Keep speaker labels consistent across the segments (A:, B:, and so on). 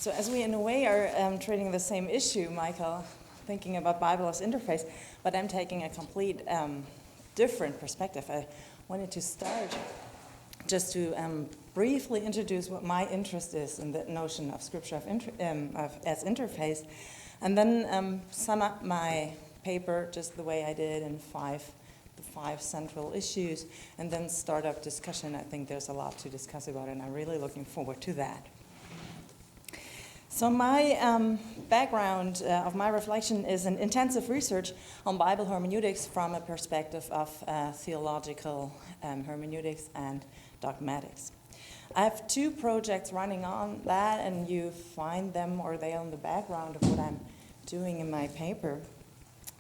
A: So as we in a way are treating the same issue, Michael, thinking about Bible as interface, but I'm taking a complete different perspective. I wanted to start just to briefly introduce what my interest is in the notion of Scripture as interface, and then sum up my paper just the way I did in the five central issues, and then start up discussion. I think there's a lot to discuss about, and I'm really looking forward to that. So my background of my reflection is an intensive research on Bible hermeneutics from a perspective of theological hermeneutics and dogmatics. I have two projects running on that, and you find them or they are in the background of what I'm doing in my paper.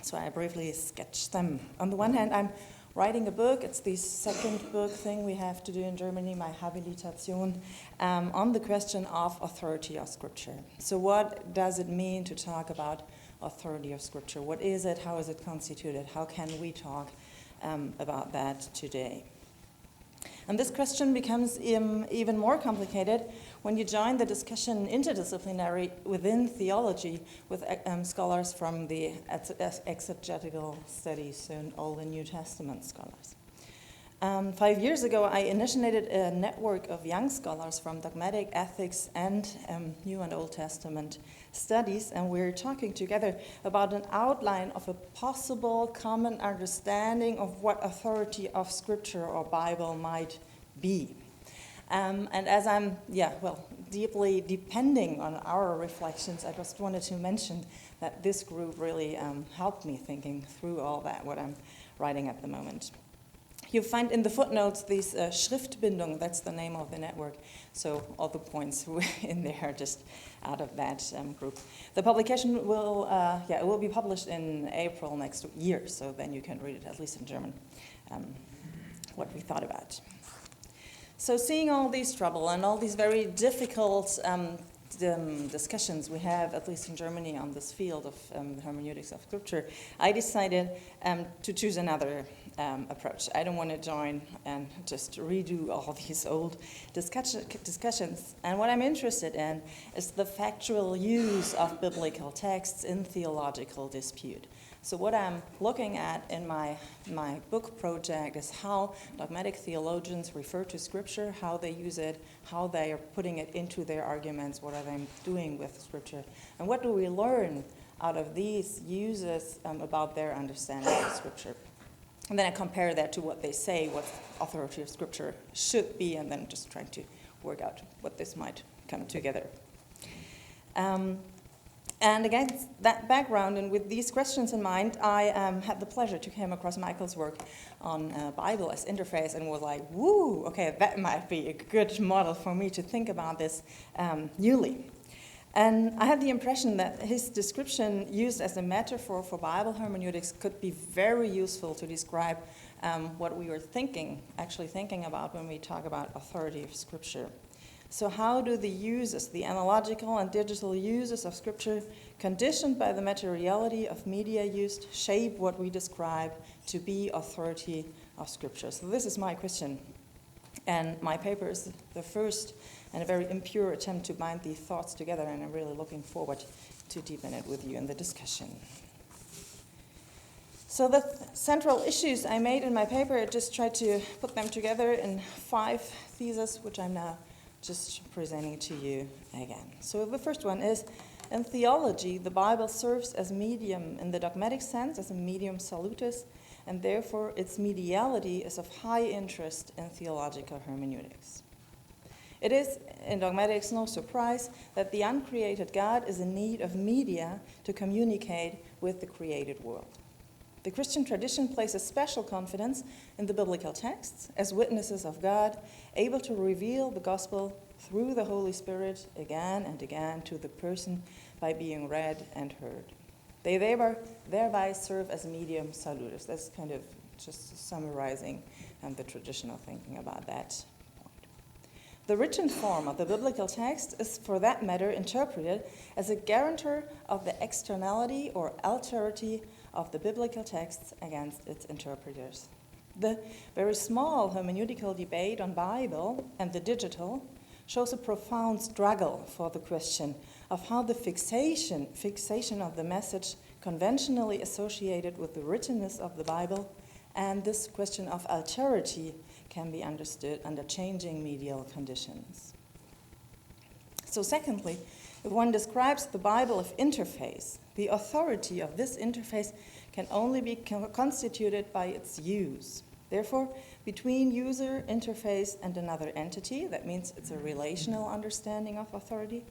A: So I briefly sketch them. On the one hand, I'm writing a book. It's the second book thing we have to do in Germany, my Habilitation, on the question of authority of Scripture. So what does it mean to talk about authority of Scripture? What is it? How is it constituted? How can we talk about that today? And this question becomes even more complicated when you join the discussion interdisciplinary within theology with scholars from the exegetical studies, so Old and New Testament scholars. 5 years ago, I initiated a network of young scholars from dogmatic ethics and New and Old Testament studies, and we're talking together about an outline of a possible common understanding of what authority of Scripture or Bible might be. And as I'm, deeply depending on our reflections, I just wanted to mention that this group really helped me thinking through all that, what I'm writing at the moment. You find in the footnotes these Schriftbindung, that's the name of the network, so all the points in there are just out of that group. The publication will, it will be published in April next year, so then you can read it, at least in German, what we thought about. So seeing all these trouble and all these very difficult discussions we have, at least in Germany, on this field of the hermeneutics of Scripture, I decided to choose another approach. I don't want to join and just redo all these old discussions. And what I'm interested in is the factual use of biblical texts in theological dispute. So what I'm looking at in my book project is how dogmatic theologians refer to Scripture, how they use it, how they are putting it into their arguments, what are they doing with Scripture, and what do we learn out of these uses about their understanding of Scripture. And then I compare that to what they say, what authority of Scripture should be, and then just trying to work out what this might come together. And against that background and with these questions in mind, I had the pleasure to come across Michael's work on Bible as interface and was like, woo, okay, that might be a good model for me to think about this newly. And I had the impression that his description used as a metaphor for Bible hermeneutics could be very useful to describe what we were actually thinking about when we talk about authority of Scripture. So how do the uses, the analogical and digital uses of Scripture, conditioned by the materiality of media used, shape what we describe to be authority of Scripture? So this is my question. And my paper is the first and a very impure attempt to bind these thoughts together, and I'm really looking forward to deepen it with you in the discussion. So the central issues I made in my paper, I just tried to put them together in 5 theses, which I'm now just presenting to you again. So the first one is, in theology, the Bible serves as medium in the dogmatic sense, as a medium salutis, and therefore its mediality is of high interest in theological hermeneutics. It is, in dogmatics, no surprise that the uncreated God is in need of media to communicate with the created world. The Christian tradition places special confidence in the biblical texts as witnesses of God, able to reveal the gospel through the Holy Spirit again and again to the person by being read and heard. They thereby serve as medium salutis. That's kind of just summarizing the traditional thinking about that point. The written form of the biblical text is, for that matter, interpreted as a guarantor of the externality or alterity of the biblical texts against its interpreters. The very small hermeneutical debate on Bible and the digital shows a profound struggle for the question of how the fixation of the message conventionally associated with the writtenness of the Bible and this question of alterity can be understood under changing medial conditions. So secondly, if one describes the Bible of interface, the authority of this interface can only be constituted by its use. Therefore, between user, interface, and another entity, that means it's a relational understanding of authority,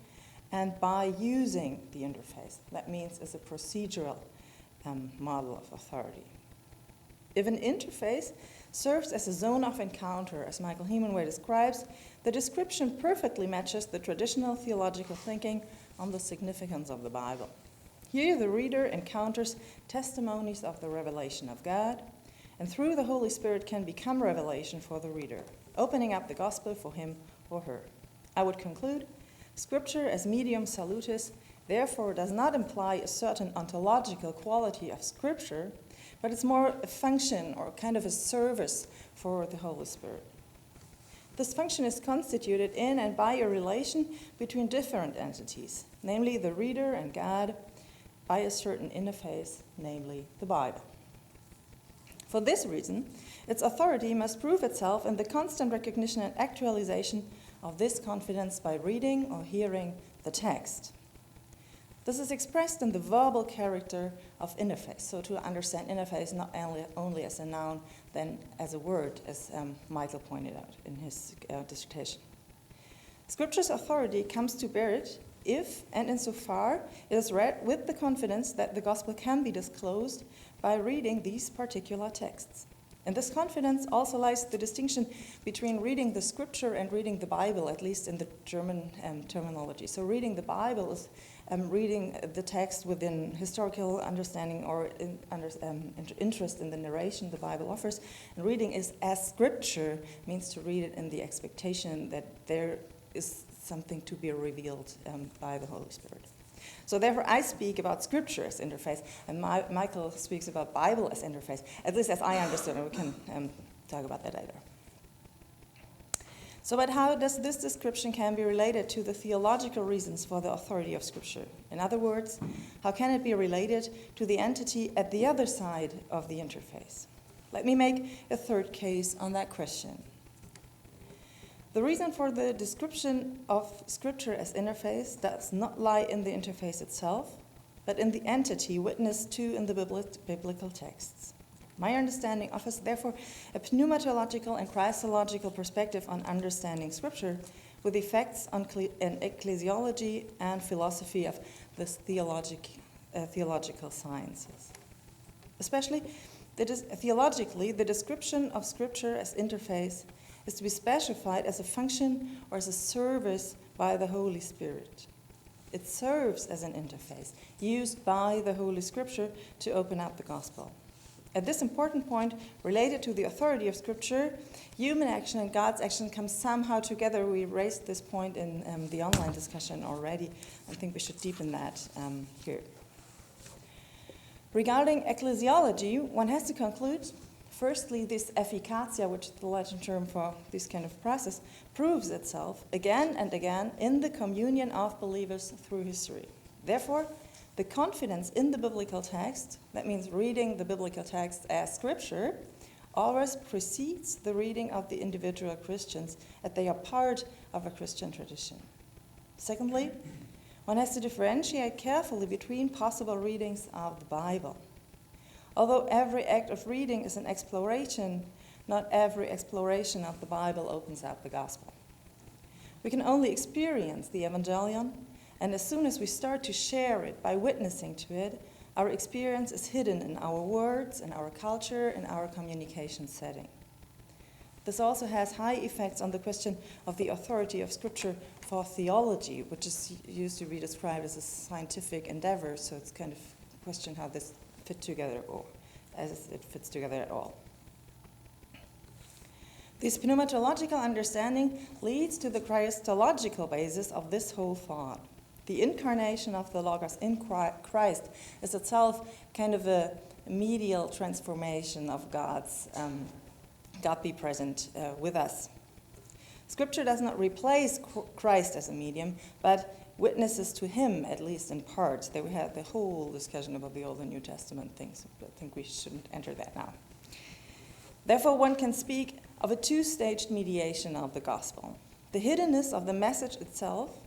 A: and by using the interface, that means it's a procedural model of authority. If an interface serves as a zone of encounter, as Michael Hemenway describes, the description perfectly matches the traditional theological thinking on the significance of the Bible. Here the reader encounters testimonies of the revelation of God, and through the Holy Spirit can become revelation for the reader, opening up the gospel for him or her. I would conclude, Scripture as medium salutis therefore does not imply a certain ontological quality of Scripture, but it's more a function or kind of a service for the Holy Spirit. This function is constituted in and by a relation between different entities, namely the reader and God, by a certain interface, namely the Bible. For this reason, its authority must prove itself in the constant recognition and actualization of this confidence by reading or hearing the text. This is expressed in the verbal character of interface, so to understand interface not only as a noun, then as a word, as Michael pointed out in his dissertation. Scripture's authority comes to bear it if and insofar it is read with the confidence that the gospel can be disclosed by reading these particular texts. In this confidence also lies the distinction between reading the Scripture and reading the Bible, at least in the German terminology. So reading the Bible is reading the text within historical understanding or interest in the narration the Bible offers. And reading is as Scripture means to read it in the expectation that there is something to be revealed by the Holy Spirit. So therefore I speak about Scripture as interface, and Michael speaks about Bible as interface, at least as I understood, and we can talk about that later. So but how does this description can be related to the theological reasons for the authority of Scripture? In other words, how can it be related to the entity at the other side of the interface? Let me make a third case on that question. The reason for the description of Scripture as interface does not lie in the interface itself, but in the entity witnessed to in the biblical texts. My understanding offers, therefore, a pneumatological and Christological perspective on understanding Scripture with effects on ecclesiology and philosophy of the theological sciences. Especially, theologically, the description of Scripture as interface is to be specified as a function or as a service by the Holy Spirit. It serves as an interface used by the Holy Scripture to open up the gospel. At this important point, related to the authority of Scripture, human action and God's action come somehow together. We raised this point in the online discussion already. I think we should deepen that here. Regarding ecclesiology, one has to conclude, firstly, this efficacia, which is the Latin term for this kind of process, proves itself again and again in the communion of believers through history. Therefore, the confidence in the biblical text, that means reading the biblical text as Scripture, always precedes the reading of the individual Christians, as they are part of a Christian tradition. Secondly, one has to differentiate carefully between possible readings of the Bible. Although every act of reading is an exploration, not every exploration of the Bible opens up the gospel. We can only experience the Evangelion, and as soon as we start to share it by witnessing to it, our experience is hidden in our words, in our culture, in our communication setting. This also has high effects on the question of the authority of Scripture for theology, which is used to be described as a scientific endeavor, so it's kind of a question how this fit together, or as it fits together at all. This pneumatological understanding leads to the Christological basis of this whole thought. The incarnation of the Logos in Christ is itself kind of a medial transformation of God be present with us. Scripture does not replace Christ as a medium, but witnesses to him, at least in part. There we had the whole discussion about the Old and New Testament things, but I think we shouldn't enter that now. Therefore, one can speak of a two-staged mediation of the gospel. The hiddenness of the message itself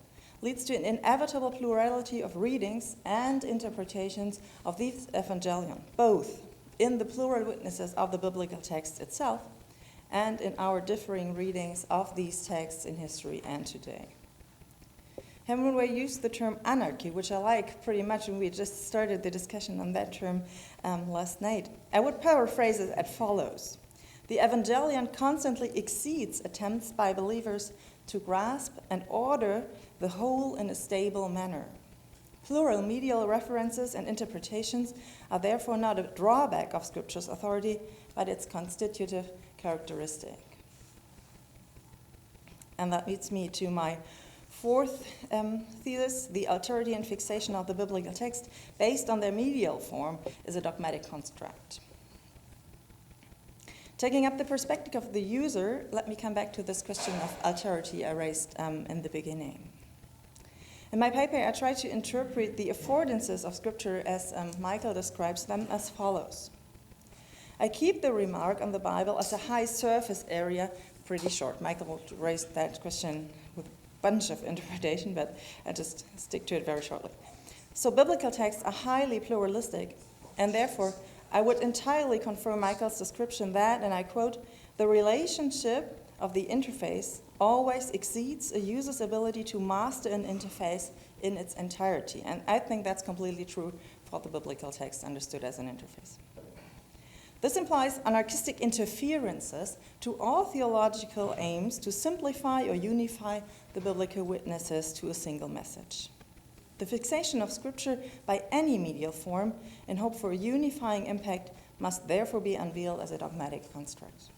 A: leads to an inevitable plurality of readings and interpretations of these evangelion, both in the plural witnesses of the biblical text itself and in our differing readings of these texts in history and today. Hemingway used the term anarchy, which I like pretty much, and we just started the discussion on that term last night. I would paraphrase it as follows. The Evangelion constantly exceeds attempts by believers to grasp and order the whole in a stable manner. Plural medial references and interpretations are therefore not a drawback of Scripture's authority, but its constitutive characteristic. And that leads me to my fourth thesis: the alterity and fixation of the biblical text, based on their medial form, is a dogmatic construct. Taking up the perspective of the user, let me come back to this question of alterity I raised in the beginning. In my paper, I try to interpret the affordances of Scripture as Michael describes them as follows. I keep the remark on the Bible as a high surface area pretty short. Michael raised that question with a bunch of interpretation, but I just stick to it very shortly. So biblical texts are highly pluralistic, and therefore I would entirely confirm Michael's description that, and I quote, the relationship of the interface always exceeds a user's ability to master an interface in its entirety. And I think that's completely true for the biblical text understood as an interface. This implies anarchistic interferences to all theological aims to simplify or unify the biblical witnesses to a single message. The fixation of Scripture by any medial form in hope for a unifying impact must therefore be unveiled as a dogmatic construct.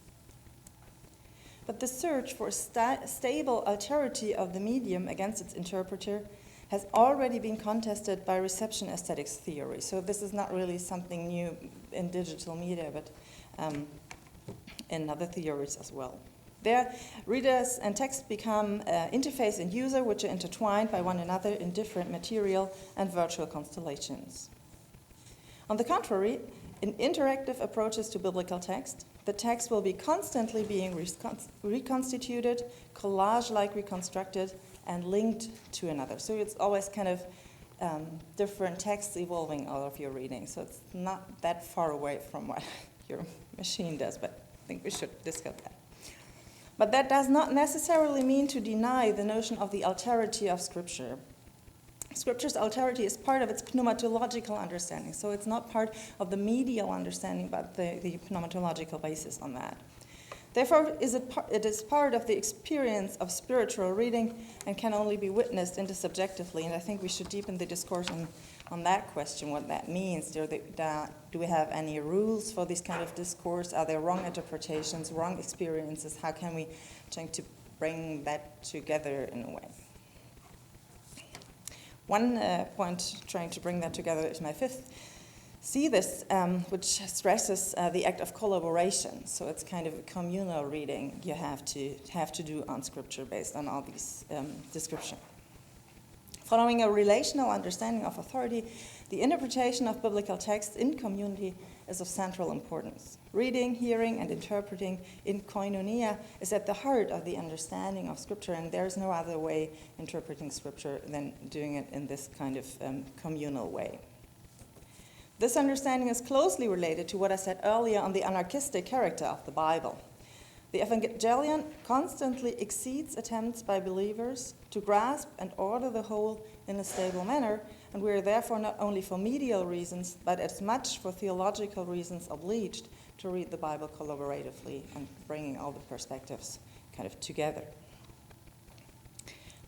A: But the search for a stable alterity of the medium against its interpreter has already been contested by reception aesthetics theory. So this is not really something new in digital media, but in other theories as well. There, readers and text become interface and user, which are intertwined by one another in different material and virtual constellations. On the contrary, in interactive approaches to biblical text, the text will be constantly being reconstituted, collage-like reconstructed, and linked to another. So it's always kind of different texts evolving out of your reading. So it's not that far away from what your machine does, but I think we should discuss that. But that does not necessarily mean to deny the notion of the alterity of Scripture. Scripture's alterity is part of its pneumatological understanding, so it's not part of the medial understanding, but the pneumatological basis on that. Therefore, it is part of the experience of spiritual reading and can only be witnessed intersubjectively, and I think we should deepen the discourse on that question, what that means. Do we have any rules for this kind of discourse? Are there wrong interpretations, wrong experiences? How can we try to bring that together in a way? One point trying to bring that together is my fifth thesis, which stresses the act of collaboration. So it's kind of a communal reading you have to do on Scripture based on all these descriptions. Following a relational understanding of authority, the interpretation of biblical text in community is of central importance. Reading, hearing, and interpreting in koinonia is at the heart of the understanding of Scripture, and there is no other way interpreting Scripture than doing it in this kind of communal way. This understanding is closely related to what I said earlier on the anarchistic character of the Bible. The Evangelion constantly exceeds attempts by believers to grasp and order the whole in a stable manner, and we are therefore not only for medial reasons, but as much for theological reasons obliged to read the Bible collaboratively and bringing all the perspectives kind of together.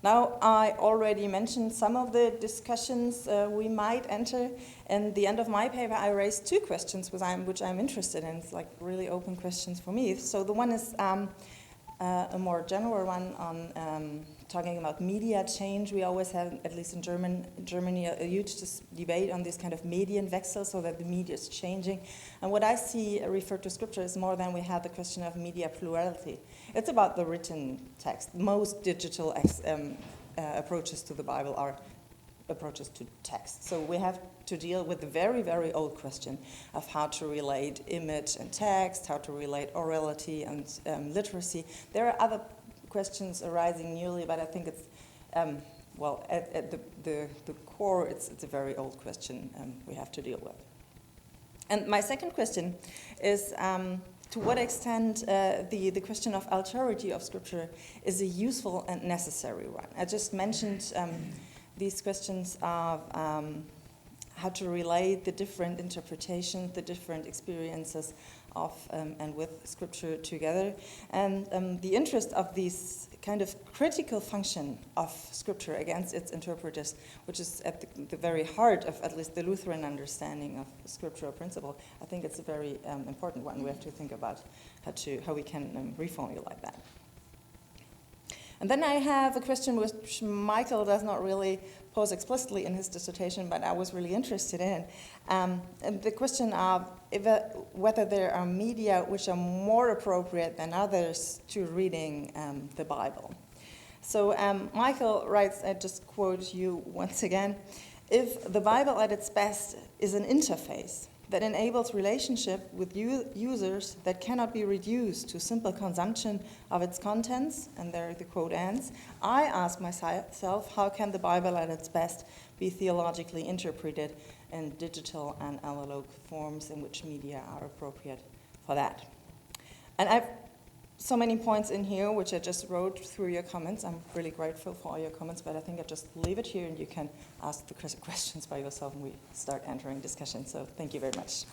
A: Now, I already mentioned some of the discussions we might enter. In the end of my paper, I raised two questions which I'm interested in. It's like really open questions for me. So the one is a more general one on talking about media change. We always have, at least in Germany, a huge debate on this kind of Medienwechsel, so that the media is changing. And what I see referred to Scripture is more than we have the question of media plurality. It's about the written text. Most digital approaches to the Bible are approaches to text. So we have to deal with the very, very old question of how to relate image and text, how to relate orality and literacy. There are other questions arising newly, but I think it's, well, at the core, it's a very old question we have to deal with. And my second question is, to what extent the question of alterity of Scripture is a useful and necessary one? I just mentioned these questions of how to relate the different interpretations, the different experiences of and with Scripture together, and the interest of these kind of critical function of Scripture against its interpreters, which is at the very heart of at least the Lutheran understanding of scriptural principle. I think it's a very important one. We have to think about how we can reformulate that. And then I have a question which Michael does not really pose explicitly in his dissertation, but I was really interested in. And the question of whether there are media which are more appropriate than others to reading the Bible. So Michael writes, I just quote you once again, if the Bible at its best is an interface that enables relationship with users that cannot be reduced to simple consumption of its contents, and there the quote ends, I ask myself, how can the Bible at its best be theologically interpreted in digital and analog forms, in which media are appropriate for that? And I've so many points in here which I just wrote through your comments. I'm really grateful for all your comments, but I think I'll just leave it here and you can ask the questions by yourself and we start entering discussion. So thank you very much.